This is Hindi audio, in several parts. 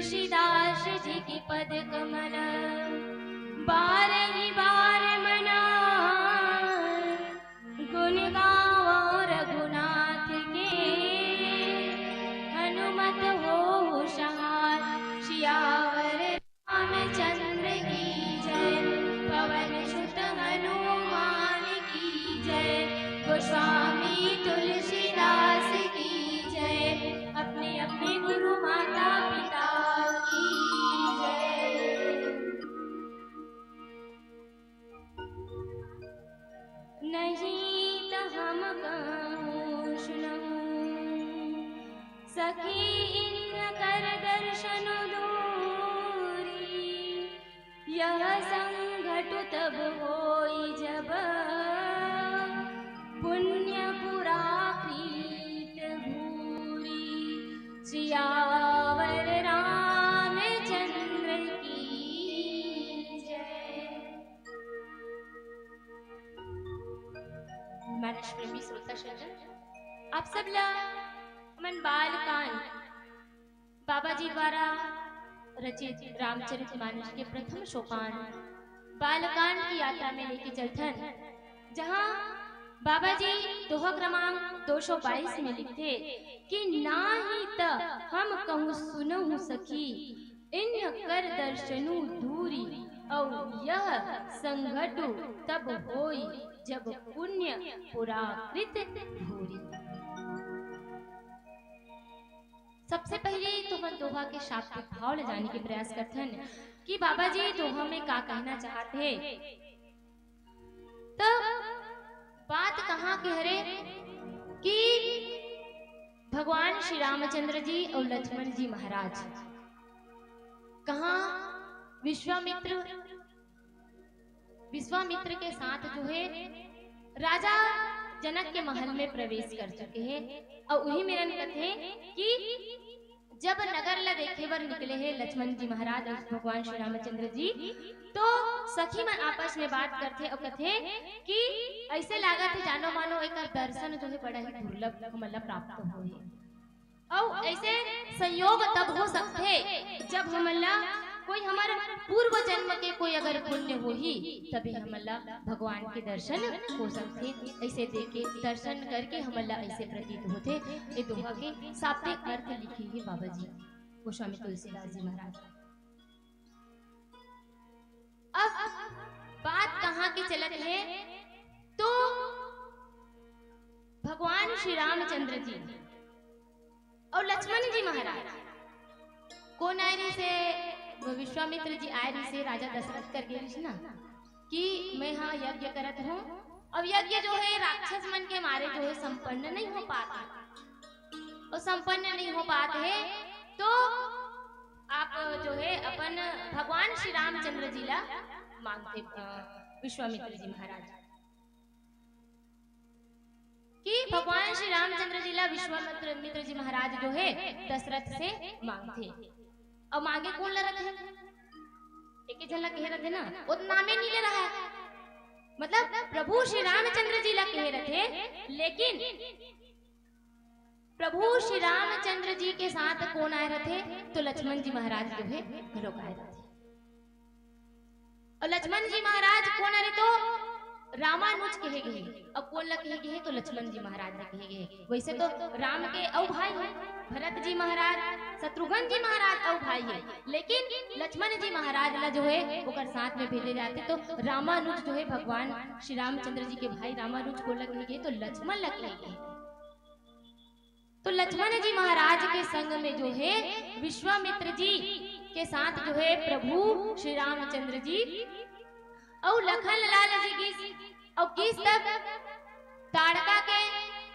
तुलसीदास जी की पद कमल बारही बार मनाए, गुण गावो रघुनाथ के हनुमत हो सहाय। सियावर रामचंद्र की जय, पवन सुत हनुमान की जय, गोस्वामी तुलसीदास की जय, अपने अपने गुरु माता पिता की जय। नहीं तो हम कहूँ सुनूं, सखी इन कर दर्शन दूरी, यह संघट तब होई जब पुण्य पुराकृत भूरी। सियावर रामचंद्र की जय। मानस प्रेमी श्रोता सज्जन, आप सब लोग मन बालकांड बाबा जी द्वारा रचित रामचरितमानस के प्रथम सोपान बालकांड की यात्रा में लेके चलथन, जहां बाबा जी दोहा क्रमांक 222 में लिखते कि ना ही त हम कहूँ सुनहु सखी, इन कर दर्शनु दूरी, और यह संघटु तब होई जब पुण्य पुराकृत भूरी। सबसे पहले तो हम दोहा के शाब्दिक भाव ले जाने के प्रयास करथन कि बाबा जी दोहा में क्या कहना चाहते। तो बात कहाँ की हरे कि भगवान श्री रामचंद्र जी और लक्ष्मण जी महाराज कहाँ विश्वामित्र के साथ जो है राजा जनक के महल में प्रवेश कर चुके हैं। और वही मेरन कथे कि जब नगर ला देखे बर निकले हैं लक्ष्मण जी महाराज और भगवान श्री रामचंद्र जी, तो सखी मन आपस में बात करते और कथे कि ऐसे लागत है जानो मानो एक दर्शन जो है बड़ा ही दुर्लभ मतलब प्राप्त हो है। और ऐसे संयोग तब हो सकते जब हमला कोई हमारे पूर्व जन्म के कोई अगर पुण्य हो ही तभी हमला भगवान के दर्शन हो सकते। ऐसे देखे दर्शन करके हमला ऐसे प्रतीत होते। ये दोहा के शाब्दिक अर्थ लिखे हैं बाबा जी गोस्वामी तुलसीदास जी महाराज। अब बात कहाँ की चलत है, तो भगवान श्री रामचंद्र जी और लक्ष्मण जी महाराज कौन आए रही से विश्वामित्र जी आए रही से राजा दशरथ कर गए ना कि मैं हाँ यज्ञ करत हूँ। अब यज्ञ जो है राक्षस मन के मारे जो है संपन्न नहीं हो पाता, और संपन्न नहीं हो पाते है तो आप जो है अपन भगवान श्री रामचंद्र जी ला मांगते विश्वामित्र जी महाराज कि भगवान श्री रामचंद्र जी ला विश्वामित्र जी महाराज जो है दशरथ से मांगते। और मांगे कौन ला रहे एक झलक कह रहे ना, वो नामे नहीं ले रहा है, मतलब प्रभु श्री रामचंद्र जी ला कह रहे थे, लेकिन प्रभु श्री रामचंद्र जी के साथ कौन आए रहे थे, तो लक्ष्मण जी महाराज जो है लोग आए रहे थे। और लक्ष्मण जी महाराज कौन आ रहे, तो रामानुज कहे गए, अब कौन ला कहे गए तो लक्ष्मण जी महाराज ला कहे गए। वैसे तो राम के औ भाई है भरत जी महाराज, शत्रुघ्न जी महाराज औ भाई है, लेकिन लक्ष्मण जी महाराज ला जो है ओकर साथ में भेजे जाते। तो रामानुज जो है भगवान श्री रामचंद्र जी के भाई रामानुज को लग गए तो लक्ष्मण लग गए। तो लक्ष्मण जी महाराज के संग में जो है विश्वामित्र जी के साथ जो है प्रभु श्री रामचंद्र जी और लखन लाल जी की और किस तक ताड़का के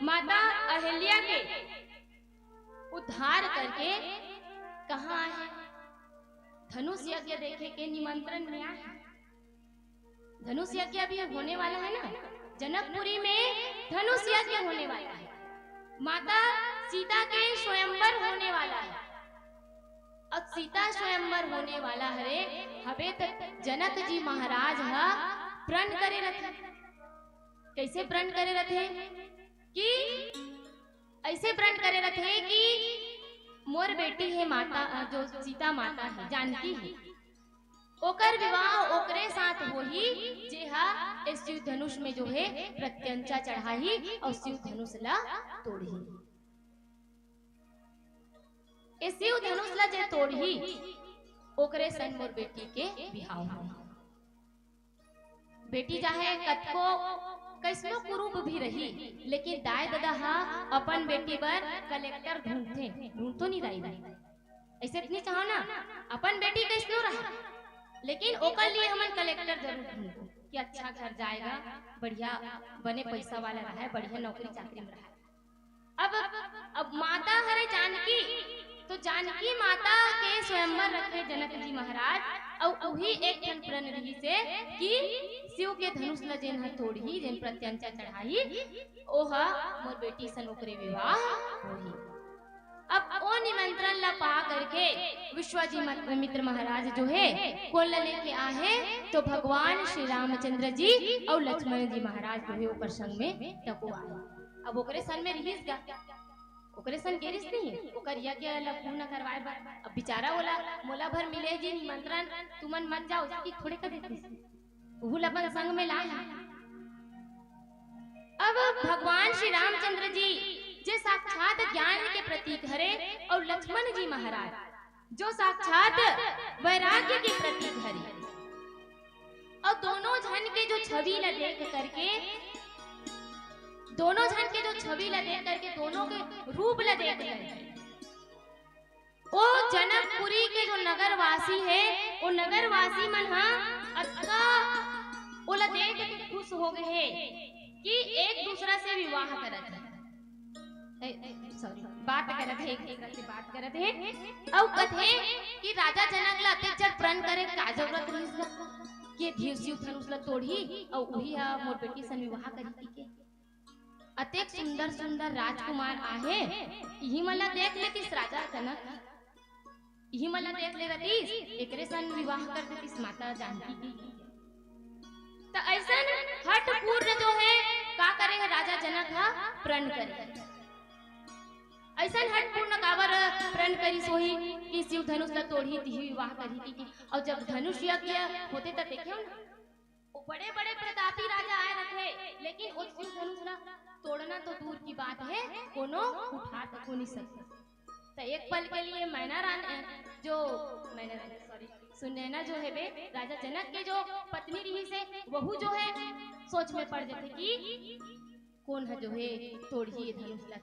माता अहिल्या के उद्धार करके कहाँ आए, धनुष यज्ञ देखे के निमंत्रण में आए। धनुष यज्ञ अभी होने वाला है ना, जनकपुरी में धनुष यज्ञ होने वाला है, माता सीता के स्वयंवर होने वाला है। अब सीता स्वयंवर होने वाला है हवे तक जनक जी महाराज हा प्रण करे रथे। कैसे प्रण करे रथे कि ऐसे प्रण करे रथे कि मोर बेटी है माता, जो सीता माता है, जानकी है, ओकर विवाह ओकरे साथ होही जेहा इस शिव धनुष में जो है प्रत्यंचा चढ़ाही और शिव धनुष ला तोड़ही। इस शिव धनुष ला जे तोड़ही ओकरे संग मोर बेटी के बिहाव होही। बेटी चाहे कतको कैसनो कुरूप भी रही, लेकिन दाई दादा हा अपन बेटी बर कलेक्टर ढूंढतो नहीं रही। ऐसे इतनी चाहो ना अपन बेटी कैसनो रहा, लेकिन ओकर लिए हमन कलेक्टर जरूर ढूंढो कि अच्छा घर जाएगा, बढ़िया बने, पैसा वाला रहा, बढ़िया नौकरी चाकरी में रहा। अब माता हरे जानकी, तो जानकी माता के स्वयंवर रखे जनक जी महाराज और वही एक ठन प्रण रही से कि शिव के धनुष ला जेन ह तोड़ही, जेन प्रत्यंचा चढ़ाही, ओहा मोर बेटी सन ओकरे विवाह होही। अब ओ निमंत्रण ला पा करके विश्वाजी मित्र महाराज जो है कौन ला लेके आए, तो भगवान श्री रामचंद्र जी और लक्ष्मण जी महाराज जो है ओकर संग में टको आए। अब ओकरे सन में रहीस गा, ओकरे सन के रिस नहीं है, ओकर या के लखू न करवाए बार। अब बेचारा बोला मोला भर मिले जी निमंत्रण, तुमन मत जाओ, उसकी थोड़े कर देती वो अपन संग में लाया। अब भगवान श्री रामचंद्र जी जे साक्षात ज्ञान के प्रतीक हरे और लक्ष्मण जी महाराज जो साक्षात वैराग्य के प्रतीक हरे, और दोनों जन के जो छवि ला देख करके, दोनों जन के जो छवि ला देख करके, दोनों के रूप ला देख करके वो जनकपुरी के जो नगरवासी है, वो नगरवासी मन हा अतका ओला देख के खुश हो गए हैं कि एक दूसरा से विवाह करत है, सॉरी बात करत है, एक से बात करत है, और कथे कि राजा जनक ला अत्याचार प्रण करे का जरूरत रही कि धीर शिव धनुष ला तोड़ी और वही हा मोर बेटी सन विवाह करी के। अतेक सुंदर सुंदर राजकुमार आहे, यही मला देख लेतीस राजा जनक, यही मला देख ले रतीस, एकरे सन विवाह कर देतीस माता जानकी की। तो ऐसा हठ पूर्ण जो है का करे है राजा जनक हा प्रण करे, ऐसा हठ पूर्ण कावर प्रण करी सोही कि शिव धनुष ला तोड़ी ती विवाह करी की। और जब धनुष यज्ञ होते तो देखे ना वो बड़े बड़े प्रतापी राजा आए रखे, लेकिन उस शिव धनुष ला तोड़ना तो दूर की बात है, कोनो उठा तक नहीं सकता। तो एक पल के लिए मैना रानी जो सॉरी सुनैना जो है बे राजा जनक के जो पत्नी रही से वहू जो है सोच में पड़ जाते कि कौन है जो है तोड़िए धनुष ला।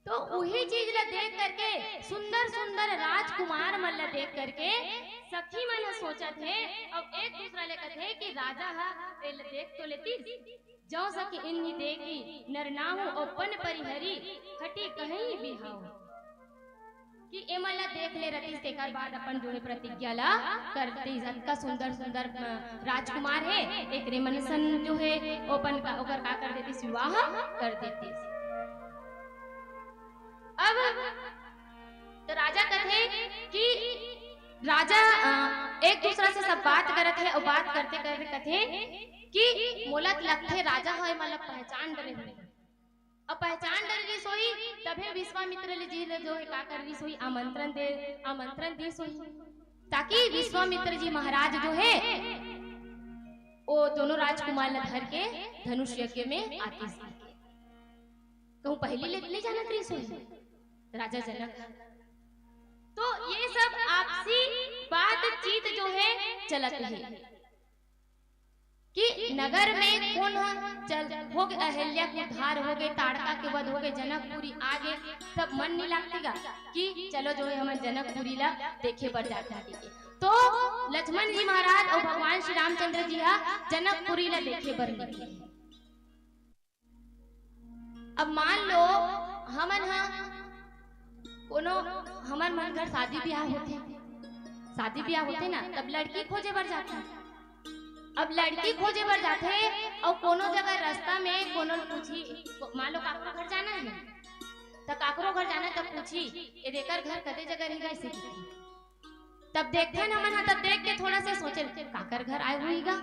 तो वही चीज ला देख करके सुंदर सुंदर राजकुमार मन ला देख करके सखी मन सोचा थे और एक दूसरा ले कथे कि राजा हा देख तो लेती जो सखी इन्हीं देखी नरनाहु ओपन परिहरी हटी कहीं बिहाओ कि एमला देख ले रती, तेकर बाद अपन जो है प्रतिज्ञा ला करती। का सुंदर सुंदर राजकुमार है, एक रेमनसन जो है ओपन का ओकर का कर देती, विवाह कर देती। अब तो राजा कथे कि राजा एक दूसरा से सब बात करत है और बात करते करते कथे कि मोलत लगथे राजा है मतलब पहचान डरे हुए, अब पहचान डर रही सोई तभी विश्वामित्र जी जो है का कर रही सोई आमंत्रण दी सोई ताकि विश्वामित्र जी महाराज जो है वो दोनों राजकुमार ला धर के धनुष यज्ञ में आती सी। कहूँ पहली ले जाना रही सोई राजा जनक। तो ये सब आपसी बातचीत जो है चलत है कि नगर में कौन चल हो गए, अहिल्या के उद्धार हो गए, ताड़का के वध हो गए, जनकपुरी आगे सब मन नहीं लगतेगा कि चलो जो है हम जनकपुरी ला देखे बढ़ जाता है। तो लक्ष्मण जी महाराज और भगवान श्री रामचंद्र जी हा जनकपुरी ला देखे बढ़ निकले। अब मान लो हमन हा कोनो हमर मन घर शादी ब्याह होते ना, तब लड़की खोजे बर जाते। अब लड़की खोजे बर जाते और कोनो जगह रास्ता में कोनो पूछी, मान लो काकरो घर जाना है तो काकरो घर जाना तब पूछी ये देकर घर कदे जगह रहेगा इसे, तब देखते ना मन तब देख के थोड़ा सा सोचे काकर घर आए हुईगा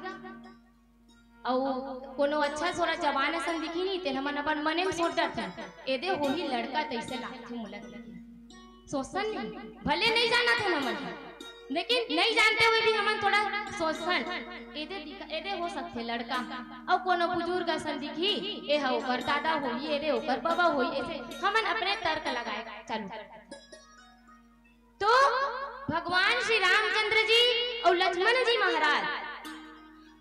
और कोनो अच्छा सोरा जवान सन दिखी नहीं ते हमन अपन मने में सोच डरते एदे वही लड़का तैसे लागथे मुलक शोषण नहीं, भले नहीं जाना थे हमन, लेकिन नहीं जानते हुए भी हमन थोड़ा शोषण एदे हो सकते लड़का और कोनो बुजुर्ग असन दिखी ए हा ओकर दादा होई एदे ओकर बाबा होई, ऐसे हमन अपने तर्क लगाए चालू कर। तो भगवान श्री रामचंद्र जी और लक्ष्मण जी महाराज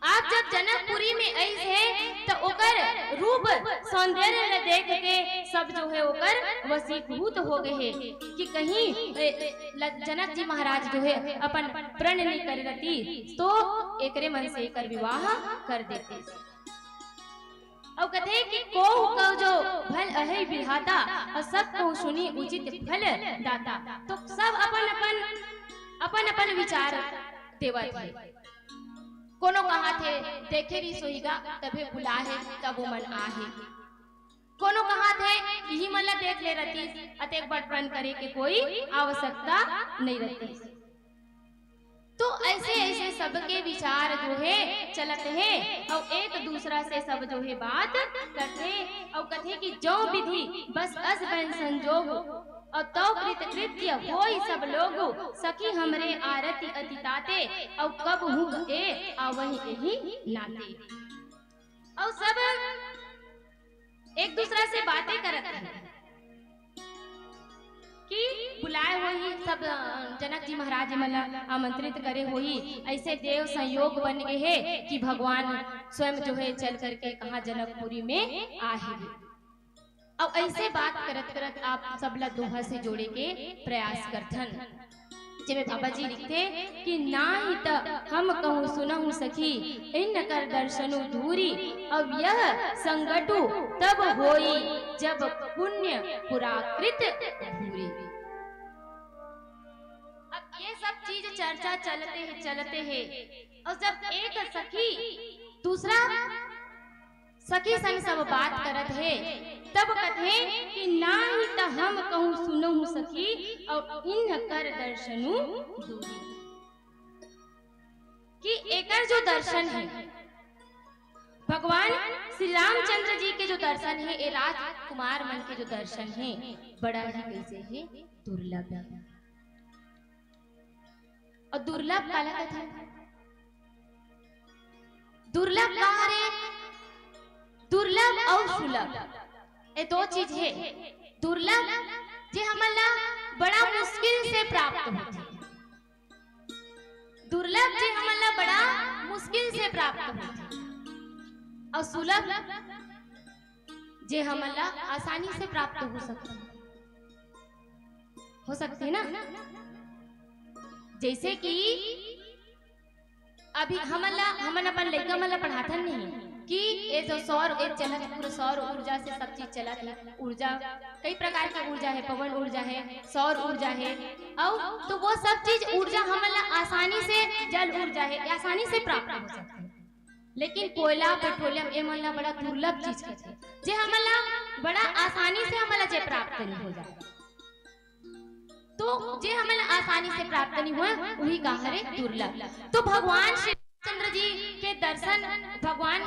आप जब जनकपुरी में आई है तो ओकर रूप सौंदर्य देख के सब जो है ओकर वशीभूत हो गए हैं कि कहीं जनक जी महाराज जो है अपन प्रण नहीं कर रती तो एकरे मन से एकर विवाह कर देते। और कहते कि को जो फल अहे विधाता और सब को सुनी उचित फल दाता। तो सब अपन अपन विचार देवत है। कोनो कहा थे देखे री सोईगा तबे बुला है तब वो मन आहे, कोनो कहा थे यही मला देख ले रहती अतेक बार प्रण करे के कोई आवश्यकता नहीं रहती। तो ऐसे ऐसे सबके विचार जो है चलत है और एक दूसरा से सब जो है बात करते और कहते कि जो विधि बस अस बन संजोग और तो कृत्य होई सब लोग सखी हमरे आरती अतिताते और कब हूँ ए आवही यही नाते। और सब एक दूसरा से बातें करते हैं कि बुलाए हुई सब जनक जी महाराज मतलब आमंत्रित करे हुई, ऐसे देव संयोग बन गए हैं कि भगवान स्वयं जो है चल करके कहा जनकपुरी में आहे। अब ऐसे बात करत करत आप सबला दोहा से जोड़े के प्रयास करथन। जिमे बाबा जी लिखते कि ना ही त हम कहूँ सुनहु सखी इन कर दर्शनु दूरी, अब यह संगटु तब होई जब पुण्य पुराकृत भूरी। अब ये सब चीज चर्चा चलते हैं और जब एक सखी दूसरा सखी संग सब बात करत है तब कहते कि ना ही त हम कहूँ सुनहु सखी और इन कर दर्शनु दूरी, कि एकर जो दर्शन है भगवान श्री रामचंद्र जी के जो दर्शन है, ए राजकुमार मन के जो दर्शन है बड़ा ही कैसे है दुर्लभ है। और दुर्लभ काला कथा, दुर्लभ कहा रे, दुर्लभ और सुलभ ये दो चीज है। दुर्लभ जे हमला बड़ा मुश्किल से प्राप्त होती, दुर्लभ जे हमला बड़ा मुश्किल से प्राप्त होती, और सुलभ जे हमला आसानी से प्राप्त हो सकते ना। जैसे कि अभी हमन अपन लड़का मला पढ़ाथन नहीं कि ये जो सौर एक चलत पूरा सौर ऊर्जा से सब चीज चलत है। ऊर्जा कई प्रकार की ऊर्जा है, पवन ऊर्जा है, सौर ऊर्जा है, और तो वो सब चीज ऊर्जा हमला आसानी से जल ऊर्जा है आसानी से प्राप्त हो सकती है। लेकिन कोयला पेट्रोलियम ए मला बड़ा दुर्लभ चीज है जे हमला बड़ा आसानी से हमला जे प्राप्त नहीं हो जाए। तो जे हमला आसानी से प्राप्त नहीं हुआ वही कहा रे दुर्लभ। तो भगवान श्री चंद्र जी के दर्शन भगवान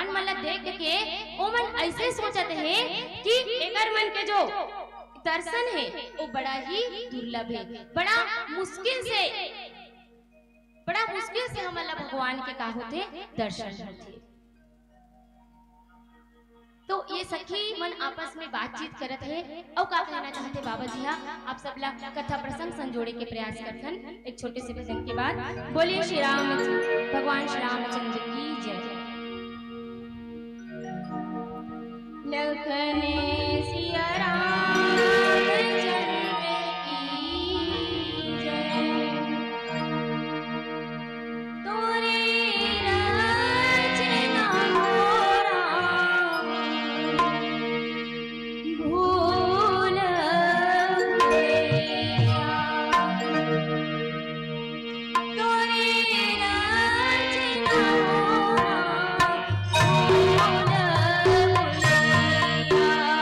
मन देख के ओ मन ऐसे सोचते हैं कि एकर मन के जो दर्शन है वो बड़ा ही दुर्लभ है, बड़ा मुश्किल से हमला भगवान के का होते दर्शन होते। तो ये सखी मन आपस में बातचीत करत है और का कहना चाहते बाबा जी आप सब ला कथा प्रसंग संजोड़े के प्रयास करथन। एक छोटे से प्रसंग के बाद बोलिए श्री राम भगवान श्री रामचंद्र की जय। लखने सिया रामचंद्र की जय। तोरे रचना भूल गया, तोरे रचना भूल गया।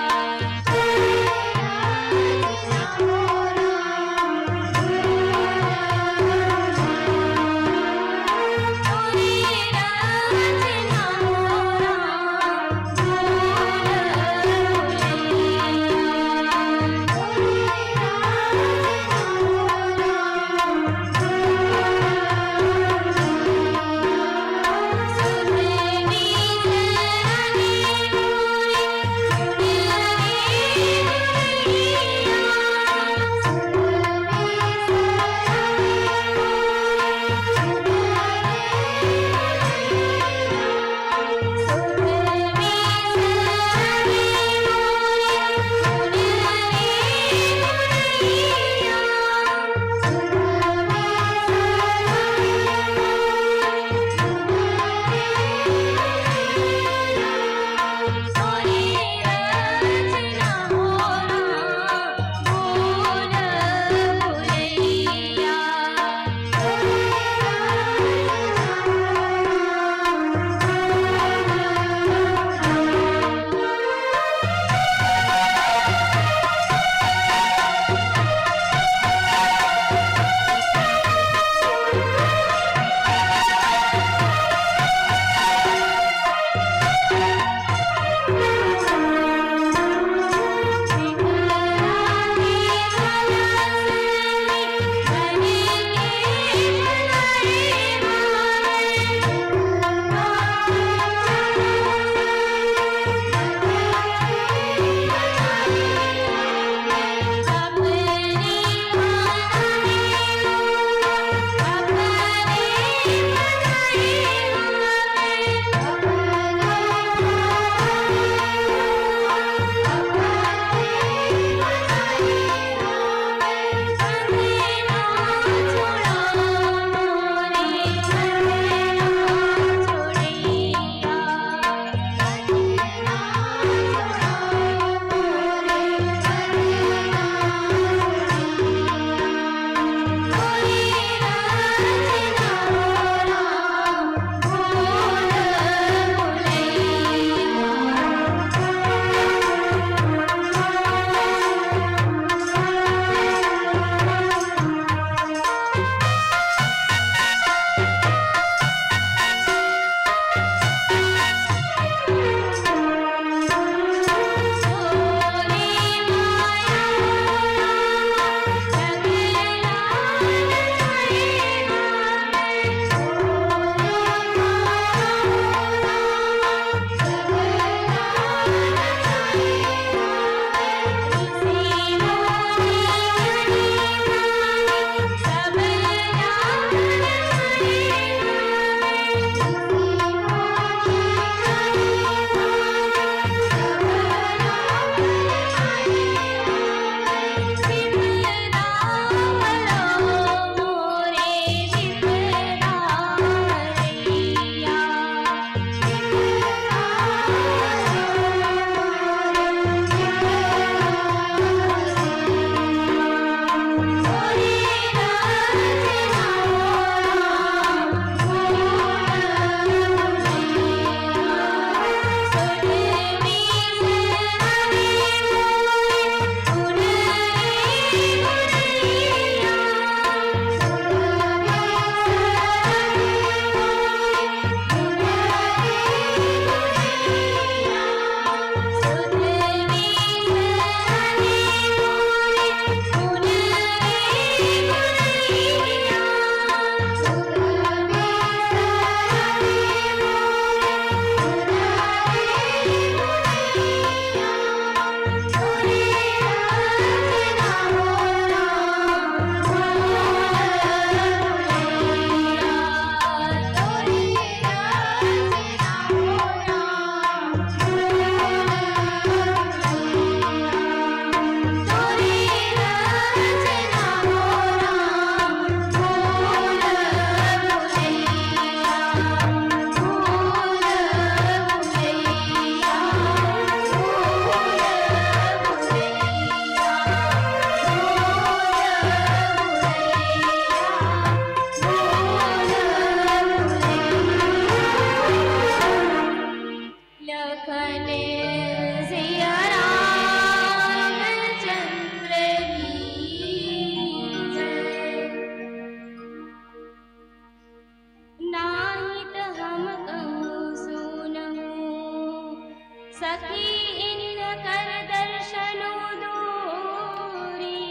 सखी इन कर दर्शनो दूरी,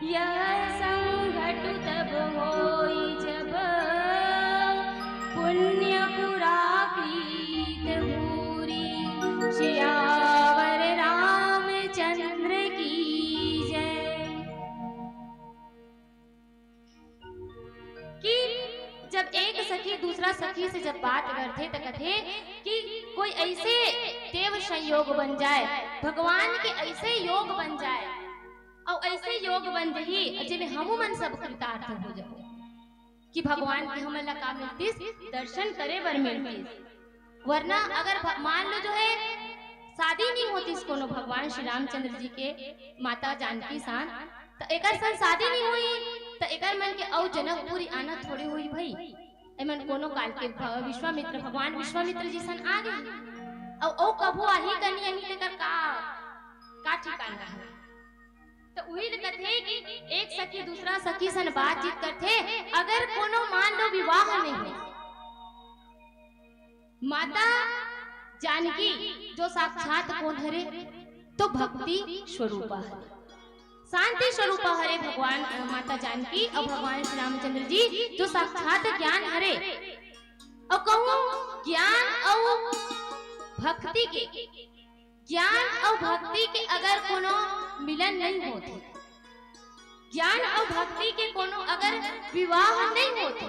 यह संघटु तब होई जब पुण्य पुराकृत भूरी। सियावर रामचंद्र की जय। कि जब एक सखी दूसरा सखी से जब बात करते तो कहते कि कोई ऐसे देव संयोग बन जाए, भगवान के ऐसे योग बन जाए और ऐसे योग बन जही जिन्हें हमू मन सब कृतार्थ हो जाओ कि भगवान के हमला का मिलतीस, दर्शन करे बर मिलतीस। वरना अगर मान लो जो है शादी नहीं होती कोनो भगवान श्री रामचंद्र जी के माता जानकी सान, तो एकर सन शादी नहीं हुई तो एकर मन के औ जनकपुरी आना थोड़ी हुई भाई। एमन कोनो काल के विश्वामित्र भगवान विश्वामित्र जी सन आ गए और कभू आही कनी अनी लेकर का ठिकाना है। तो वही कहते कि एक सखी दूसरा सखी सन बातचीत करते, अगर कोनो मान लो विवाह नहीं हो, माता जानकी जो साक्षात कौन हरे तो भक्ति स्वरूपा है, शांति स्वरूपा हरे भगवान माता जानकी और भगवान श्री रामचंद्र जी जो साक्षात ज्ञान हरे। और कहूं ज्ञान और भक्ति के, ज्ञान और भक्ति के अगर कोनो मिलन नहीं होते, ज्ञान और भक्ति के कोनो अगर विवाह नहीं होते,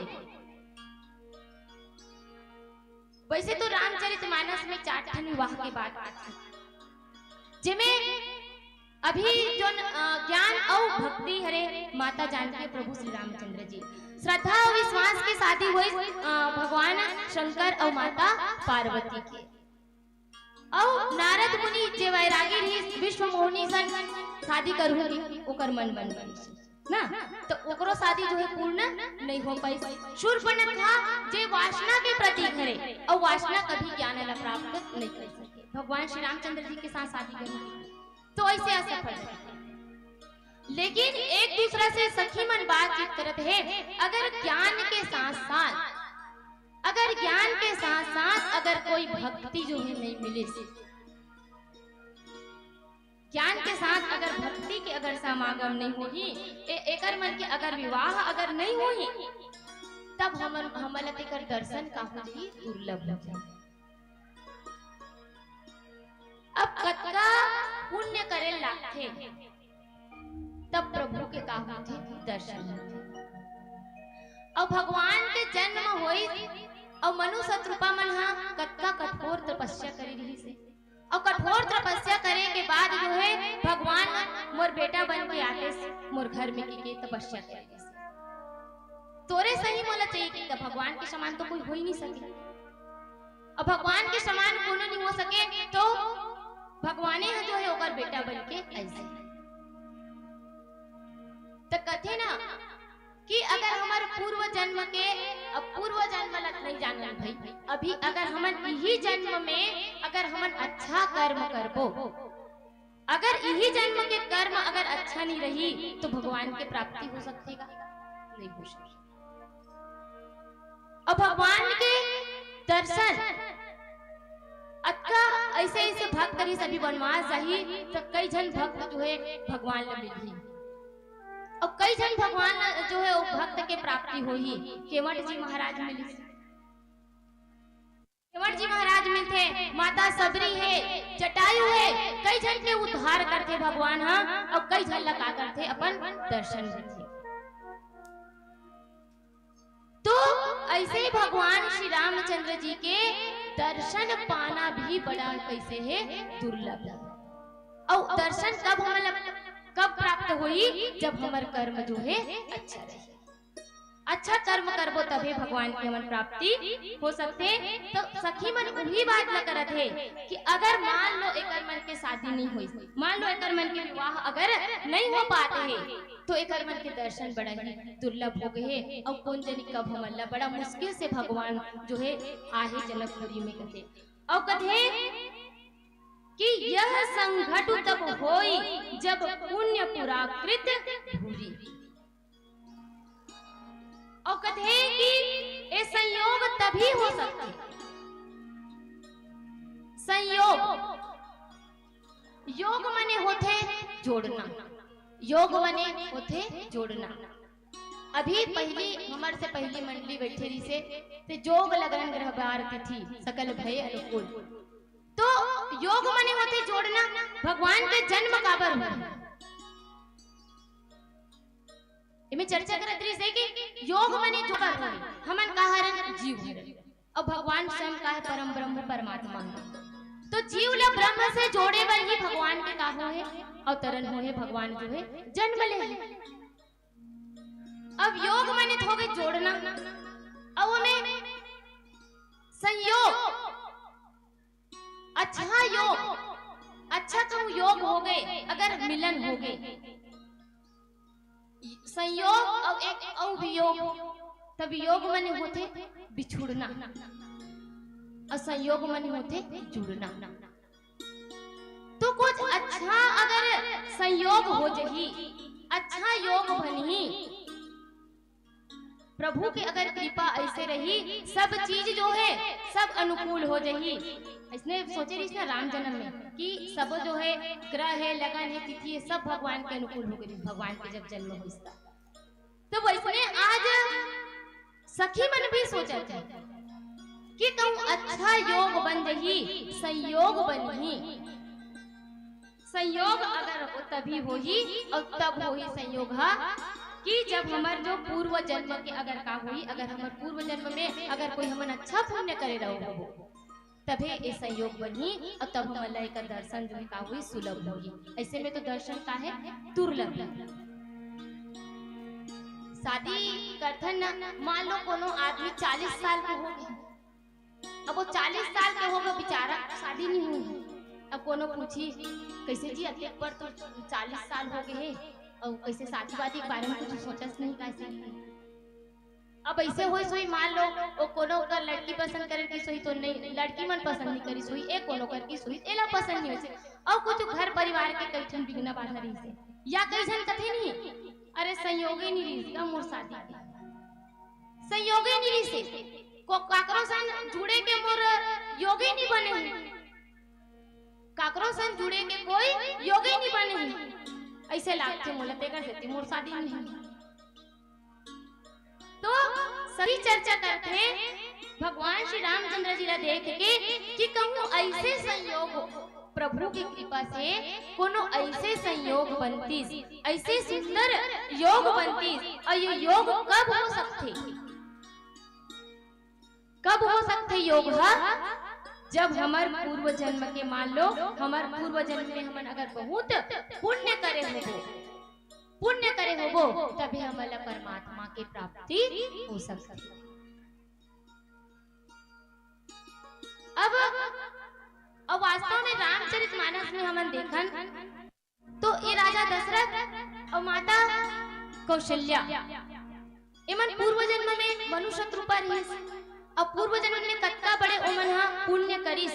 वैसे तो रामचरितमानस में 4 ठन विवाह की बात आती है, जिसमें अभी जो ज्ञान और भक्ति हरे माता जानकी प्रभु श्री रामचंद्र जी, श्रद्धा और विश्वास की शादी हुई भगवान शंकर और माता पार्वती के। और नारद मुनि जे वैरागी रही विश्व मोहिनी सन शादी करूंगी ओकर मन बन गई ना, तो ओकरो शादी जो है पूर्ण नहीं हो पाई। शूर्पणखा जे वासना के प्रतीक हरे और वासना कभी ज्ञान ला प्राप्त नहीं कर सके, भगवान श्री रामचंद्र जी के साथ शादी करूंगी तो ऐसे असफल रहे। लेकिन एक दूसरा से सखी मन बातचीत करत है, अगर ज्ञान के साथ साथ अगर कोई भक्ति जो है नहीं मिले, ज्ञान के साथ अगर भक्ति के अगर समागम नहीं होगी, एकर मन के अगर विवाह अगर नहीं होगी, तब हमन तेकर दर्शन का हो जाई दुर्लभ हो जाए। अब कतका पुण्य करे लागथे तब प्रभु के का होथे दर्शन होथे। और भगवान के जन्म होई और मनुष्य शत्रुपा मन हा कतका कठोर तपस्या करी रही से, और कठोर तपस्या करे के बाद जो है भगवान मोर बेटा बन के आते मोर घर में के तपस्या करे से तोरे सही मोला चाहिए कि भगवान के समान तो कोई हो ही नहीं सके, और भगवान के समान कोनो नहीं हो सके तो भगवाने जो है ओकर बेटा बन के ऐसे। तो कथे ना कि अगर हमारे पूर्व जन्म के, अब पूर्व जन्म लग नहीं जानल भाई, अभी अगर हमन यही जन्म में अगर हमन अच्छा कर्म करबो, अगर यही जन्म के कर्म अगर अच्छा नहीं रही तो भगवान के प्राप्ति हो सकेगा नहीं हो सकती। और भगवान के दर्शन अक्का ऐसे ऐसे भक्त करी सभी वनवास जाही तो कई जन भक्त जो है भगवान ला मिली, और कई जन भगवान जो है वो भक्त के प्राप्ति होही। केवट जी महाराज मिली, केवट जी महाराज मिलते, माता सबरी है, जटायु है, कई जन के उद्धार करते भगवान हाँ, और कई जन लगा करते अपन दर्शन देते। तो ऐसे ही भगवान श्री रामचंद्र जी के दर्शन पाना भी बड़ा कैसे है दुर्लभ है। और दर्शन कब प्राप्त हुई जब हमार कर्म जो है अच्छा रहे, अच्छा कर्म करबो तभी भगवान की हमन प्राप्ति हो सकते। तो सखी मन वही बात ल करत है कि अगर मान लो एकर मन के शादी नहीं हुई, मान लो एकर मन के विवाह अगर नहीं हो पाते हैं तो एकर मन के दर्शन बड़ा ही दुर्लभ हो गए। और कौन जनी कब हमला बड़ा मुश्किल से भगवान जो है आहे जनकपुरी में कहते, और कहते कि यह संघटु तब होई जब पुण्य पुराकृत भूरी। और कहते कि ये संयोग तभी हो सकते, संयोग, योग मने होते जोड़ना, योग मने होते जोड़ना। अभी पहली हमारे से पहली मंडली बैठे रही से जोग लगन ग्रह बार तिथि सकल भय अनुकूल। तो योग मने होते जोड़ना, भगवान के जन्म काबर हुआ इमे चर्चा करत रही से कि योग मने जो कर हमन का हरन जीव हरन और भगवान स्वयं का है परम ब्रह्म परमात्मा है। तो जीव ला ब्रह्म से जोड़े बर ही भगवान के का हो है अवतरण हो है, भगवान जो है जन्म ले है। अब योग माने हो गए जोड़ना, अब हमें संयोग, अच्छा योग, अच्छा कहूं योग हो गए अगर मिलन हो गए, संयोग और एक और वियोग, तब योग माने होते बिछुड़ना और संयोग माने होते जुड़ना। तो कुछ अच्छा अगर संयोग हो जही, अच्छा योग बनी, प्रभु के अगर कृपा ऐसे रही, सब चीज जो है सब अनुकूल हो जही। इसने सोचे रही ना राम जन्म में कि सब जो है ग्रह है, लगन है, तिथि है, सब भगवान के अनुकूल हो गई भगवान के जब जन्म हुआ। तो वैसे आज सखी मन भी सोचा था कि तुम अच्छा योग बन जही, संयोग बनी। संयोग अगर हो तभी हो ही और तब हो ही संयोग है कि जब हमार जो पूर्व जन्म के अगर का हुई, अगर हमार पूर्व जन्म में अगर कोई हमन अच्छा पुण्य करे रहो तभी ये संयोग बनी और तब हमारे का दर्शन जो है का हुई सुलभ होगी। ऐसे में तो दर्शन का है दुर्लभ। शादी करथन ना, मान लो कोनो आदमी 40 साल के हो गए, अब वो 40 साल के हो गए बेचारा, शादी नहीं हुई। अब कोनो पूछी कैसे जी अति पर तो 40 साल हो गए हैं और कैसे शादी वादी के बारे में कुछ सोचस नहीं कैसे। अब ऐसे होई सोई मान लो ओ कोनो का लड़की पसंद करे की सोई तो नहीं, लड़की मन पसंद नहीं करी सोई, एक कोनो कर की सोई एला पसंद नहीं होसे। और कुछ घर परिवार के कई ठन बिगना बाधा रही से या कई जन कथे नहीं, अरे संयोगे नहीं रही का मोर शादी के, संयोगे नहीं रही से को काकरो सन जुड़े के मोर योगे नहीं बने हैं, काकरो सन जुड़े के कोई योगे नहीं बने हैं। ऐसे लागते मोला तेकर सेती मोर शादी नहीं। तो सभी चर्चा करते भगवान श्री रामचंद्र जी ला देख के कि कहूं ऐसे संयोग प्रभु की कृपा से कोनो ऐसे संयोग बनतीस, ऐसे सुंदर योग बनतीस। और ये योग कब हो सकते, कब हो सकते योग है जब हमार पूर्व जन्म के मान लो हमार पूर्व जन्म में हमन अगर बहुत पुण्य करे होबो, पुण्य करे होबो तभी हमारा परमात्मा की प्राप्ति हो सकती। अब वास्तव में रामचरितमानस में हमन देखन तो ये राजा दशरथ और माता कौशल्या इमन पूर्व जन्म में मनुष्य रूपा रहिस। अब पूर्व जन्म में कत्ता बड़े ओमन हा पुण्य करिस,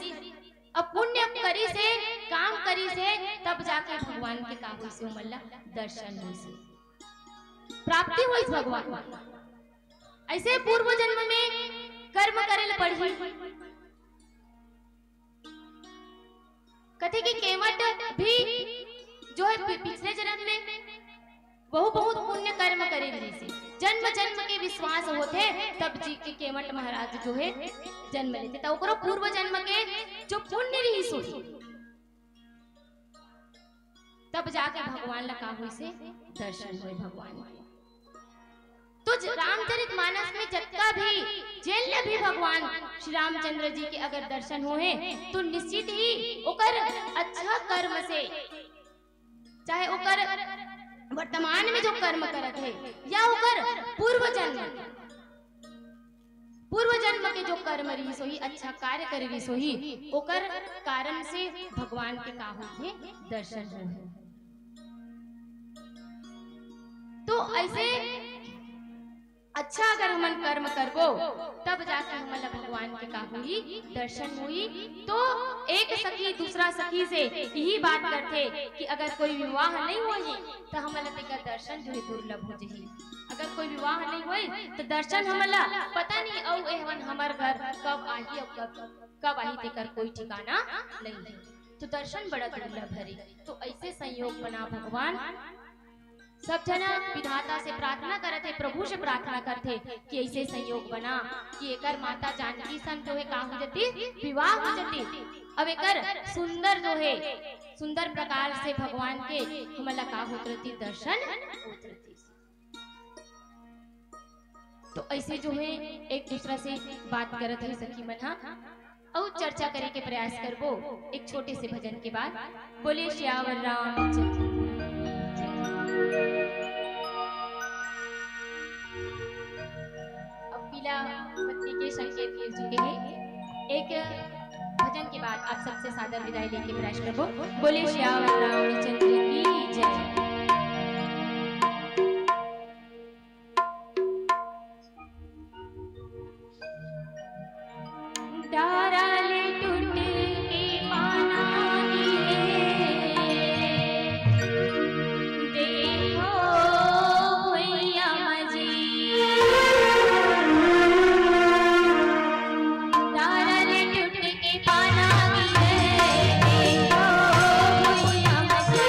अब पुण्य करी से काम करी से तब जाके भगवान के काम से उमल्ला दर्शन हुई से प्राप्ति हुई भगवान। ऐसे पूर्व जन्म में कर्म करेल पढ़ी कथे की केवट भी जो है पिछले जन्म में बहुत पुण्य कर्म करे से जन्म जन्म के विश्वास होते तब जी के केवट महाराज जो है जन्म लेते तो ओकरो पूर्व जन्म के जो पुण्य रही सोची तब जाके भगवान ला का हुई से दर्शन हुए भगवान। तो रामचरितमानस में जत्ता भी जेल भी भगवान श्री रामचंद्र जी के अगर दर्शन हुए तो निश्चित ही ओकर अच्छा कर्म से, चाहे ओकर वर्तमान में जो कर्म करत है या ओकर पूर्व जन्म के जो कर्म रही सोही, अच्छा कार्य करे रही सोही, ओकर कारण से भगवान के का होते दर्शन हुए। तो ऐसे अच्छा अगर हमन कर्म करबो तब जाके हमारा भगवान के का हुई दर्शन हुई। तो एक सखी दूसरा सखी से यही बात करते कि अगर कोई विवाह नहीं हुई तो हमारा तेकर दर्शन जो है दुर्लभ हो जाही। अगर कोई विवाह नहीं हुई तो दर्शन हमारा पता नहीं और हमार घर कब आई और कब कब आई तेकर कोई ठिकाना नहीं है। तो दर्शन बड़ा दुर्लभ है। तो ऐसे संयोग बना भगवान। सब जना विधाता से प्रार्थना करते, प्रभु से प्रार्थना करते कि ऐसे संयोग बना कि एकर माता जानकी संग जो है का हो जाती, विवाह हो जाती। अब एकर सुंदर जो है सुंदर प्रकार से भगवान के हमला का होत रहती, दर्शन होत रहती। तो ऐसे जो है एक दूसरा से बात करत है सखी मना और चर्चा करे के प्रयास करबो एक छोटे से भजन के बाद। बोले श्यावर रामचंद्र। अब पीला बत्ती के संकेत मिल चुके हैं। एक भजन के बाद आप सबसे सादर विदाई लेके प्रयास करबो। बोले श्यावर रामचंद्र की जय। डाराले टूट के पाना देखो भैया जी, डाराले टूट के पाना देखो भैया जी।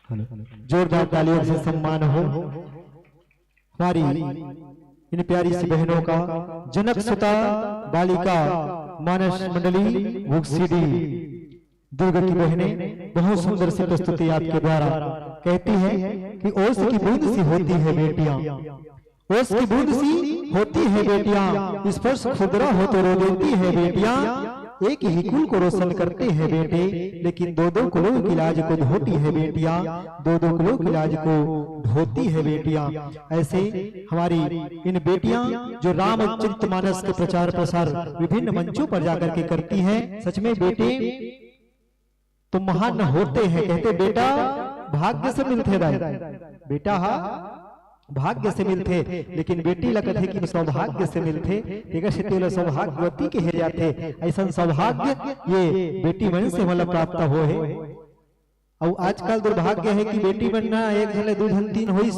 जोरदार तालियों से सम्मान हो हमारी इन प्यारी सी बहनों का। जनक सुता बालिका मानस मंडली भुक्सीडी दुर्ग की बहनें बहुत सुंदर सी प्रस्तुति आपके द्वारा कहती है कि ओस की बूंद सी होती है बेटियां, ओस की बूंद सी होती है बेटियां, स्पर्श खुदरा हो तो रो देती है बेटियां, एक ही कुल को रोशन करते हैं बेटे, लेकिन दो दो कुलों की लाज को धोती है बेटियां, दो दो कुलों की लाज को धोती है बेटियां। ऐसे हमारी इन बेटियां जो रामचरितमानस के प्रचार प्रसार विभिन्न मंचों पर जाकर के करती हैं, सच में बेटे तुम महान होते हैं। कहते बेटा भाग्य से मिलते रहे, बेटा हा भाग्य से मिलते, लेकिन बेटी लगत है कि सौभाग्य से मिलते, सौभाग्यवती के हे जाते। ऐसा सौभाग्य ये बेटी बन से मतलब प्राप्त हो है। और आजकल दुर्भाग्य है कि बेटी बनना एक झले दो झन तीन हो